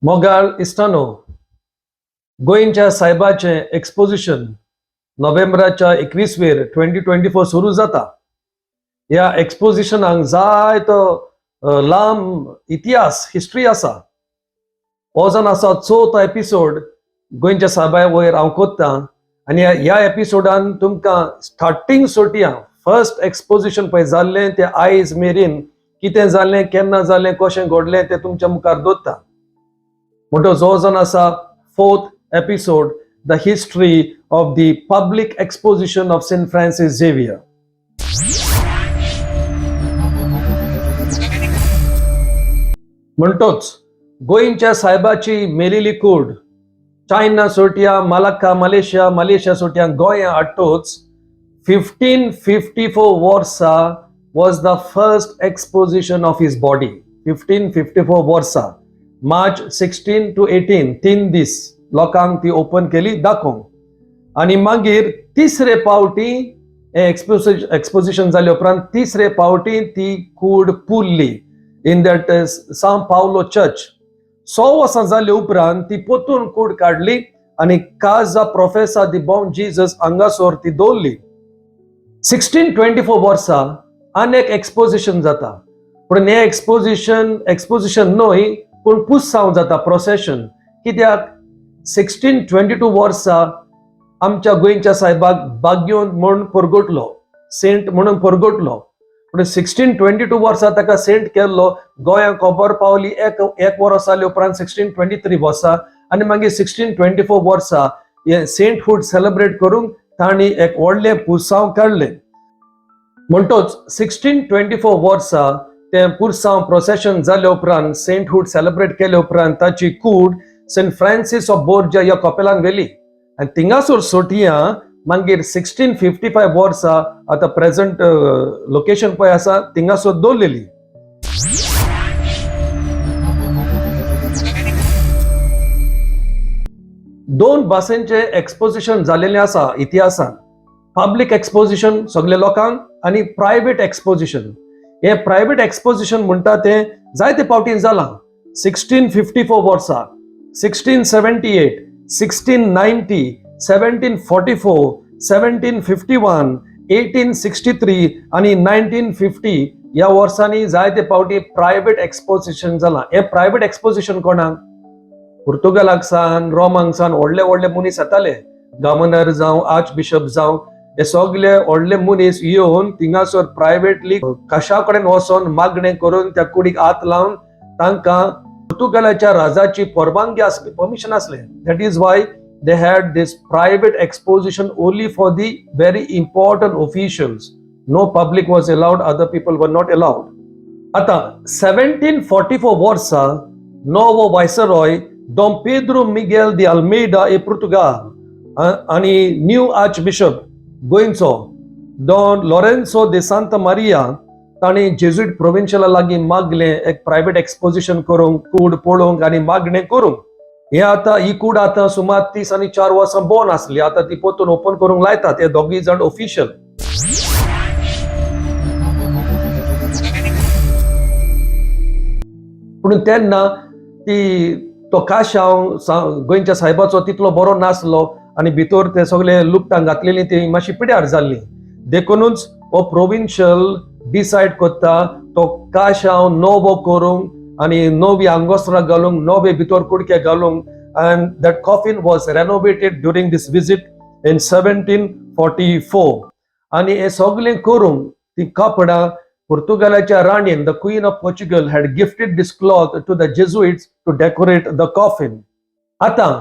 मोगाळ इस्तानो गोंयच्या साहेबाचे एक्सपोजिशन नोव्हेंबराच्या 21वेर 2024 सुरू जाता. ह्या एक्सपोजिशनाक जायतो लांब इतिहास हिस्ट्री आसा. हो जावन आसा चवथो एपिसोड गोंयच्या साहेबा वयर हांव कोत्ता आनी ह्या एपिसोडान तुमकां स्टार्टिंग सोटिया फर्स्ट एक्सपोजिशन पळय जाल्लें तें आयज मेरेन कितें जाल्लें, केन्ना जाल्लें, कशें घडलें तें तुमच्या मुखार दवरता. म्हणटो जो जावन आसा fourth episode the history of the public exposition of Saint Francis Xavier. म्हणटोच गोंयच्या साहेबाची मेलिली कूड चायना सोटिया मलाक्का मलेशिया सोटिया गोंया हाडटोच 1554 वर्सा was the first exposition of his body. 1554 वर्सा मार्च 16 to 18 तीन दीस लोकांक ती ओपन केली दाखोवंक. आणि मागीर तिसरे पावटी एक्सपोजिशन जाले उपरांत तिसरे पावटी ती कूड पुरली in that Sao Paulo church. 100 वर्सां जाले उपरांत ती पोतून कूड काडली आणि काजा प्रोफेसा दी बॉम जीजस हांगासर ती दवरली. 1624 वर्सा अनेक एक्सपोजिशन जाता, पण हे एक्सपोजिशन न्हय पूण पुस्सांव जाता प्रोसेशन. कित्याक 1622 वर्सा आमच्या गोंयच्या साहेबाक बाग्योन म्हणून परगटलो, सेंट म्हणून परगटलो. पण 1622 वर्सा ताका सेंट केल्लो. गोंयांक खबर पावली एक वर्स जाले उपरांत 1623 वर्सा आनी मागीर 1624 वर्सा हे सेंटहूड सेलिब्रेट करूंक तांणी एक व्हडलें पुरसांव काडलें. म्हणटोच 1624 वर्सा ते पुरसांव प्रोसेशन जाले उपरांत सेंटहूड सेलिब्रेट केले उपरांत ताची कूड सेंट फ्रांसिस ऑफ बोर्जा ह्या कपेलान व्हेली आनी थिंगासोर सोटिया मागीर 1655 वर्सा आतां प्रेझंट लोकेशन पळय आसा थिंगासोर दवरलेली. दोन भाशेंचे एक्सपोजिशन जालेले आसा इतिहासान. पब्लिक एक्सपोजिशन सगळे लोकांक आणि प्रायव्हेट एक्सपोजिशन. हे प्रायव्हेट एक्सपोजिशन म्हणटा ते जायते फावटी जालां. 1654 वर्सा, 1678, 1690, 1744, 1751, 1863 आणि 1950 या वर्सांनी जायते फावटी प्रायव्हेट एक्सपोजिशन जालां. हे प्रायव्हेट एक्सपोजिशन कोणाक? पुर्तुगालाक सान रोमांक सान व्हडले व्हडले मनीस येताले, गव्हर्नर जावं आर्च बिशप जावं हे सगळे व्हडले मनीस येवन थिंगासर प्रायव्हेटली कशा कडेन वचोन मागणें करून त्या कुडीक हात लावन तांकां पुर्तुगालाच्या राजाची परवानगी आसली, परमिशन आसलें. That is why they had this private exposition only for the very important officials. No public was allowed, other people were not allowed. आता 1744 वर्सा नोवो viceroy Don Pedro Miguel de Almeida ए पुर्तुगाल आणि न्यू आर्च बिशप गोंयचो Don Lourenco de Santa Maria ताणी Jesuit प्रोविन्शियला लागीं मागलें एक प्रायव्हेट एक्सपोजिशन करूंक, कूड पळोवंक आनी मागणें करूंक. हे आतां ही कूड आतां सुमार 30 आनी 4 वर्सां बंद आसली. आतां ती पोतून ओपन करूंक लायतात हे दोगूय जाण ऑफिशियल. पूण तेन्ना तो काशाव गोंयच्या साहेबाचो तितलो बरो नासलो आनी भितर ते सगळे लुकटां घातलेली ती मातशी पिड्यार जाल्ली. देखूनच हो प्रोविन्शियल डिसायड करता तो काशाव नवो करूंक आनी नवी आंगोसरां घालूंक, नवे भितर कुडके घालूंक. And that coffin was renovated during this visit in 1744. आनी हे सगळें करूंक ती कापडां पुर्तुगालाच्या राणीन the queen of Portugal had gifted this cloth to the Jesuits to decorate the coffin. आतां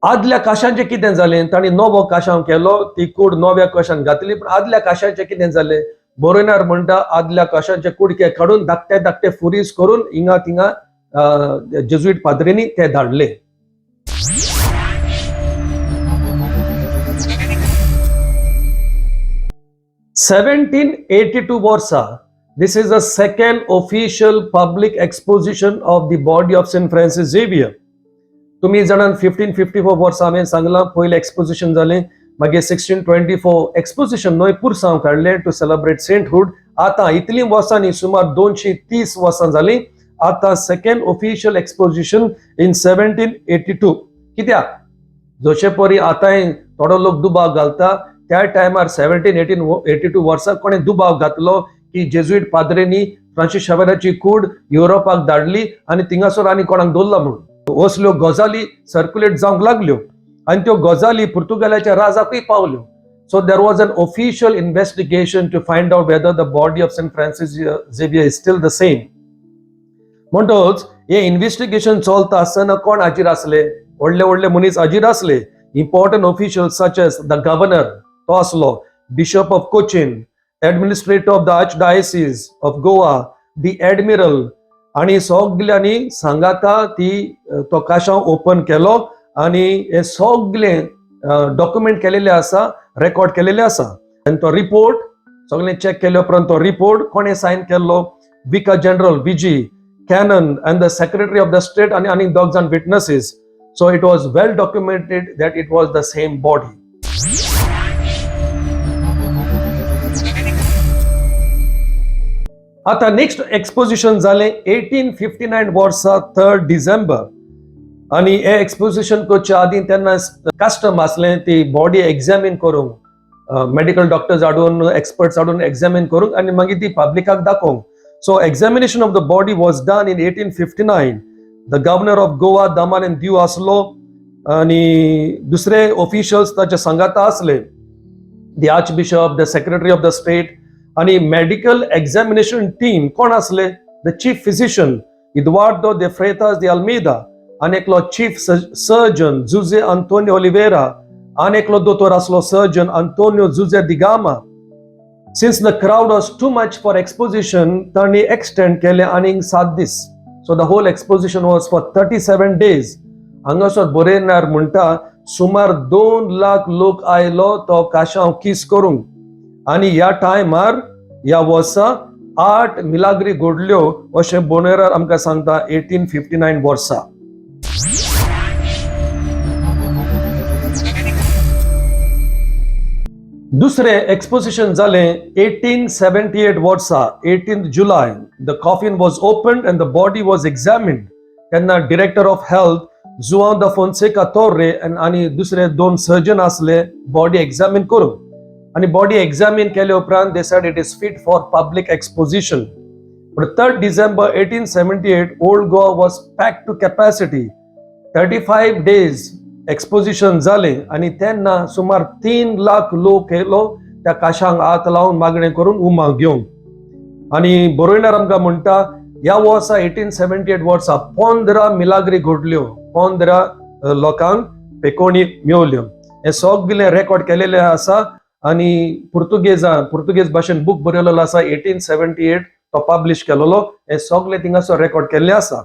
आदल्या काशांचें कितें जालें? ताणी नवो काशाव केलो, ती कूड नव्या काशान घातली. पण आदल्या काशांचें कितें जालें? बरोयनार म्हणटा आदल्या काशांचे कुडके काडून धाकटे धाकटे फुरीस करून हिंगा थिंगा जेजुईट पाद्रींनी ते धाडले. (1782 वर्सा this is the second official public exposition of the body of Saint Francis Xavier. तुम्ही जाणान 1554 वर्सा हांवें सांगलां पयलें एक्सपोजिशन जालें, मागीर 1624 एक्सपोजिशन न्हय पुरसांव काडलें टू सेलिब्रेट सेंटहूड. आतां इतलीं वर्सांनी सुमार 230 वर्सां जालीं आता सेकंड ऑफिशियल एक्सपोजिशन इन 1782. कित्याक जशे परी आतांय थोडो लोक दुबाव घालता, त्या टायमार 1782 वर्सा कोणे दुबाव घातलो की जेजुईट पाद्रेंनी फ्रांसीस शावेराची कूड युरोपाक धाडली आनी थिंगासर आनी कोणाक दवरला म्हणून असल्यो गजाली सर्क्युलेट जावंक लागल्यो आनी त्यो गजाली पुर्तुगालाच्या राजाकूय पावल्यो. So there was an official investigation to find out whether the body of St. Francis Xavier is still the same. म्हणटोच हे इन्व्हेस्टिगेशन चलता आसतना कोण हाजीर आसले? व्हडले व्हडले मनीस हाजीर आसले. Important officials such as the governor तो आसलो, bishop of Cochin, administrator of the archdiocese of Goa, the admiral, आणि सगळ्यांनी सांगाता ती तो काशाव ओपन केलो आणि हे सगळे डॉक्युमेंट केलेले आसा, रेकॉर्ड केलेले आसा. आनी तो रिपोर्ट सगळे चेक केले उपरांत तो रिपोर्ट कोणे साइन केल्लो? विकार जनरल विजी, canon and the secretary of the state आणि दोग जाण witnesses. So it was well documented that it was the same body. आता नेक्स्ट एक्सपोजिशन जालें 1859 वर्सा 3 डिसेंबर. आणि हे एक्सपोजिशन करच्या आदी तेन्ना कस्टम आसलें ती बॉडी एक्झामीन करूंक, मेडिकल डॉक्टर्स हाडून एक्सपर्ट्स हाडून एक्झामीन करूंक आनी मागीर ती पब्लिकाक दाखोवंक. So examination of the body was done in 1859. The governor of Goa Daman and Diu आसलो आनी दुसरे ऑफिशियल्स ताचे संगाता आसले, the archbishop, the secretary of the state. आणि मेडिकल एक्झामिनेशन टीम कोण आसले? The chief physician Eduardo de Freitas de Almeida, आनेकलो chief surgeon Jose Antonio Oliveira, आनेकलो दोतोर आसलो surgeon Antonio Jose de Gama. Since the crowd was too much for exposition, तांणी extend केले आनीक 7 दीस. So the whole exposition was for 37 days. हांगासर बरयणार म्हणटा सुमार 2 लाख लोक आयलो तो काशाव किस करूंक. आणि ह्या टायमार ह्या वर्सा 8 मिलाग्री घडल्यो अशें बोनेरार आमकां सांगता 1859 वर्सा. दुसरे एक्सपोजिशन जालें 1878 वर्सा 18th July. The coffin was opened end the body was examined. तेन्ना डिरेक्टर ऑफ हेल्थ जुआन द फोन्सेका तोर्रे आनी दुसरे 2 सर्जन आसले बॉडी एक्झामीन करूंक. आणि बॉडी एक्झामीन केले उपरांत they said it is fit for public exposition. But 3rd December 1878 Old Goa was packed to capacity. 35 days exposition जाले आणि तेन्ना सुमार 3 लाख लोक येयलो त्या काशांक हात लावून मागणे करून उमा घेवंक. आणि बरोयणार आमकां म्हणटा ह्या वर्सा 1878 वर्सा 15 मिलाग्री घडल्यो, 15 लोकांक पेकोणी मेवल्यो. हे सगळे रेकॉर्ड केलेले आसा आणि पुर्तुगेज भाशेन बुक बरयलेलो आसा 1878 तो पब्लिश केलेलो. हे सगळे थिंगासर रेकॉर्ड केल्ले आसा.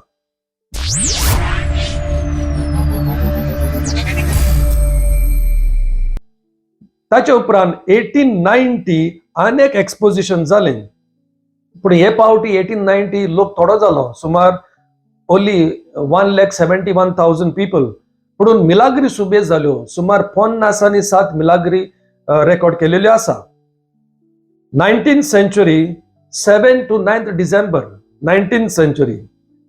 ताचे उपरांत 1890 अनेक एक्सपोजिशन जाले. पूण हे पावटी 1890 लोक थोडो जालो, सुमार ओन्ली 1,71,000 पीपल. पुढून मिलाग्री सुबेज जाल्यो, सुमार 50 आनी 7 मिलाग्री रेकॉर्ड केलेल्यो आसा. 19th century 7 to 9th December 19th century.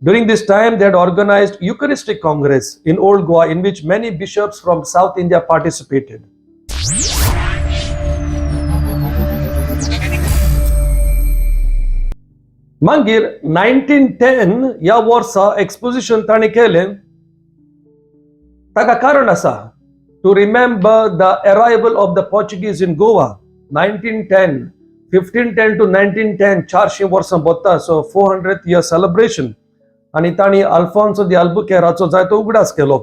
During this time they had organized Eucharistic Congress in Old Goa in which many bishops from South India participated. मागीर 1910 या वर्सा एक्सपोजिशन ताणी केले. ताका कारण आसा to remember the arrival of the Portuguese in Goa. 1910, 1510 to 1910 400 वर्सां बोत्ता, so 400th year celebration. आणि ताणी अल्फॉन्सो दी अल्बुकेराचो जायतो उगडास केलो.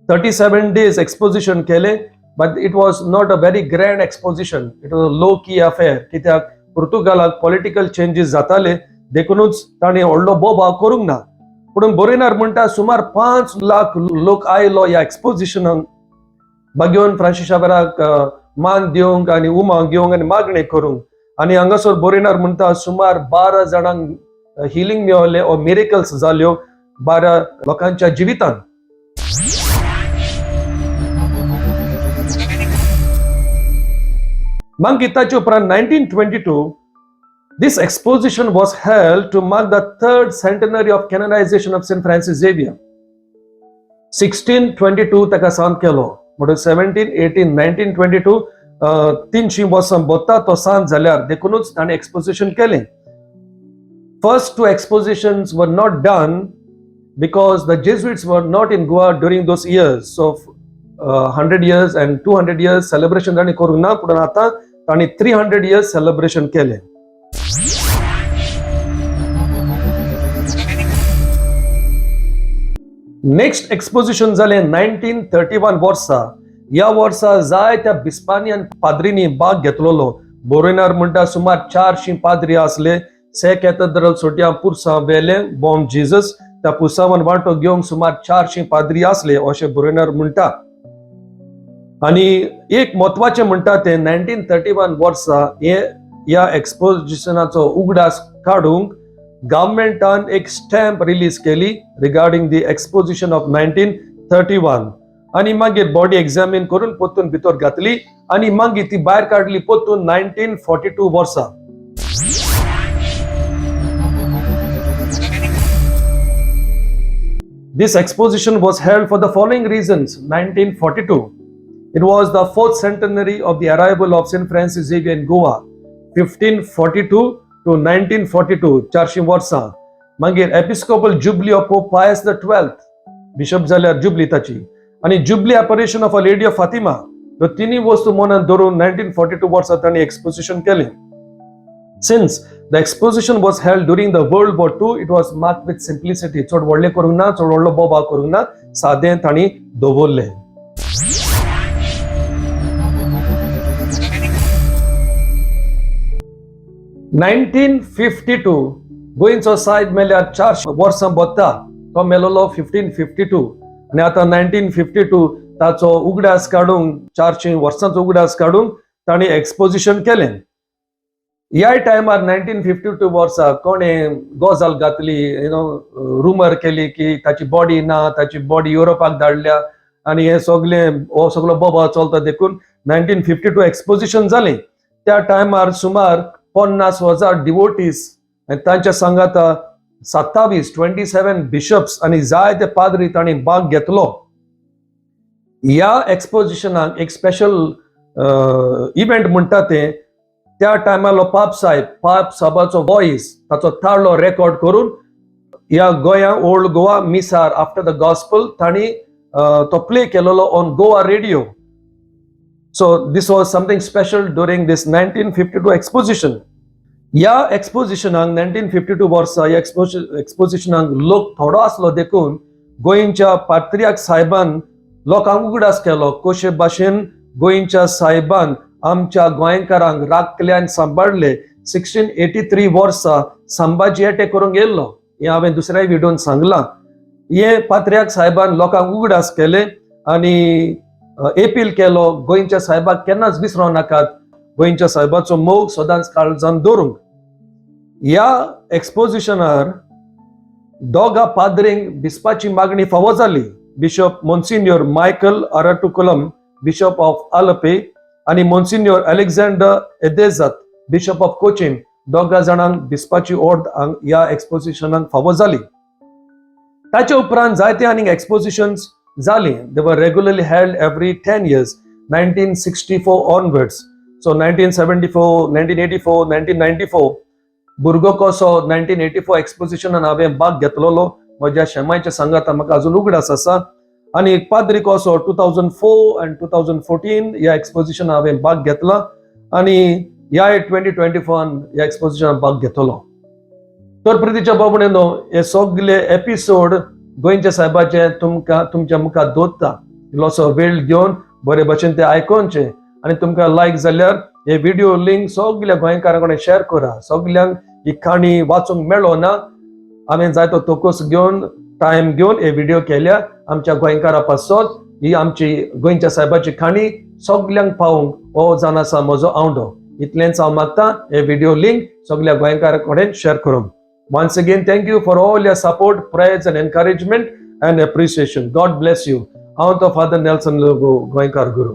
37 days एक्सपोजिशन केले, but it was not a very grand exposition. It was a low key affair. कित्याक पुर्तुगालाक पॉलिटिकल चेंजेस जाताले देखूनच ताणी व्हडलो बोबाव करूंक ना. पुढून बरयणार म्हणटा सुमार 5 लाख लोक आयलो ह्या एक्सपोजिशनाक बागेवन फ्रांसीस शावेराक मान दिवंक आनी उमा घेवंक आनी मागणे करूंक. आनी हांगासर बरयणार म्हणटा सुमार 12 जाणांक हिलिंग मेळ्ळें ओ मिरेकल्स जाल्यो 12 लोकांच्या जिवितांत. मागीर ताचे उपरांत 1922 This exposition was held to mark the third centenary of canonization of St. Francis Xavier. 1622 taka sant kelo. But 17, 18, 1922 300 वर्सां बोता तो sant जाल्यार देखूनच ताणें exposition केलें. First two expositions were not done because the Jesuits were not in Goa during those years. So 100 years and 200 years celebration ताणें करूंक ना, पूण आतां ताणें 300 years celebration केलें. नेक्स्ट एक्सपोजिशन जालें 1931 वर्सा. ह्या वर्सा जायत्या बिस्पांनी आनी पाद्रींनी भाग घेतलोलो. बोरेनार म्हणटा सुमार 400 पाद्री आसले. से कॅथेड्रल सोट्या पुरसां वेले बॉम जीसस. त्या पुरसावन वांटो घेवंक सुमार 400 पाद्री आसले अशें बोरेनार म्हणटा. आनी एक म्हत्वाचें म्हणटा ते 1931 वर्सा ह्या एक्सपोजिशनाचो उगडास काडूंक गव्हर्मेंटान एक स्टॅम्प रिलीज केली रिगार्डिंग दी एक्सपोजिशन ऑफ 1931. आणि मागीर बॉडी एक्झामिन करून पोतून भितर घातली आणि मागीर ती भायर काडली पोतून 1942 वर्सा. This exposition was held for the following reasons. 1942, it was the fourth centenary of the arrival of St. Francis Xavier in Goa. 1542 to 1942 400 वर्सां. मागीर एपिस्कोपल जुबली ऑफ पोप पायस द 12th बिशप जाल्यार जुबली ताची, आनी jubilee operation of a lady of Fatima. ह्यो तिनी वस्तू मनान धरून 1942 वर्सा तांणी एक्सपोजिशन केलें. Since the exposition was held during the World War II, it was marked with simplicity. चड व्हडलें करूंक ना, चड व्हडलो बोबाव करूंक ना, सादें तांणी दवरलें. In 1952 गोंयचो सायब मेल्यार 400 वर्सां बोत्ता. तो मेलोलो 1552 आनी आतां 1952 ताचो उगडास काडूंक 400 वर्सांचो उगडास काडूंक तांणी एक्सपोजिशन केलें. ह्या टायमार 1952 वर्सा कोणें गजाल घातली, रुमर केली की ताची बॉडी ना, ताची बॉडी युरोपाक धाडल्या आनी हे सगळो बोबाव चलता देखून 1952 एक्सपोजिशन जालें. त्या टायमार सुमार 50,000 डिवोटीज आनी तांच्या सांगात 27 बिशप्स आनी जायते पाद्री तांणी भाग घेतलो. ह्या एक्सपोजिशनाक एक स्पेशल इव्हेंट म्हणटा ते त्या टायमालो पाप साहेबाचो वॉइस ताचो ताळो रेकॉर्ड करून ह्या गोंया ओल्ड गोवा मिसार आफ्टर द गॉस्पल तांणी तो प्ले केलेलो on Goa radio. So this was something special during this 1952 exposition. ह्या एक्सपोजिशनाक 1952 वर्सा ह्या एक्सपोजिशनाक लोक थोडो आसलो देखून गोंयच्या पात्र्याक साहेबान लोकांक उगडास केलो कशे भाशेन गोंयच्या साहेबान आमच्या गोंयकारांक राखल्यान सांबाळले. 1683 वर्सा संभाजी अटॅक करूंक येयल्लो, हें हांवें दुसऱ्या व्हिडिओन सांगलां. हे पात्र्याक साहेबान लोकांक उगडास केले आनी अपील केलो गोंयच्या साहेबाक केन्नाच विसरो नाकात, गोंयच्या साहेबाचो मोग सदांच काळजान दवरूंक. ह्या एक्सपोजिशनार दोगा पाद्रींक बिस्पाची मागणी फावो जाली. Bishop monsignor Michael Arattukulam bishop of Alleppey आनी monsignor Alexander Edezhath bishop of Cochin दोगा जाणांक बिस्पाची ओर्द ह्या एक्सपोजिशनाक फावो जाली. ताचे उपरांत जायते आनीक एक्सपोजिशन्स जाली. They were regularly held every 10 years, 1964 onwards. So 1974, 1984, 1994 भुरगो कसो 1984 एक्सपोजिशनान हांवें भाग घेतलोलो. म्हज्या शेमायच्या सांगात म्हाका अजून उगडास आसा. आनी पाद्री कसो 2004 and 2014 ह्या एक्सपोजिशनान हांवें भाग घेतला आनी ह्या 2024 ह्या एक्सपोजिशनान भाग घेतलो. तर प्रितीच्या बाबणेनो हे सगळे एपिसोड गोंयच्या साहेबाचे तुमच्या मुखार दवरता. इल्लोसो वेळ घेवन बरे भशेन ते आयकोनचे आनी तुमकां लायक जाल्यार हे व्हिडिओ लिंक सगळ्या गोंयकारां कडेन शेअर करा. सगळ्यांक ही काणी वाचूंक मेळ्ळो ना. हांवें जाय तो तोकूस घेवन टायम घेवन हे व्हिडिओ केल्या आमच्या गोंयकारां पासत. ही आमची गोंयच्या साहेबाची काणी सगळ्यांक पावूंक हो जावन आसा म्हजो आवडो. इतलेंच हांव मागतां हे व्हिडिओ लिंक सगळ्या गोंयकारां कडेन शेअर करूंक. Once again, thank you for all your support, prayers and encouragement and appreciation. God bless you. Out of Father Nelson Lobo, Goinkar Guru.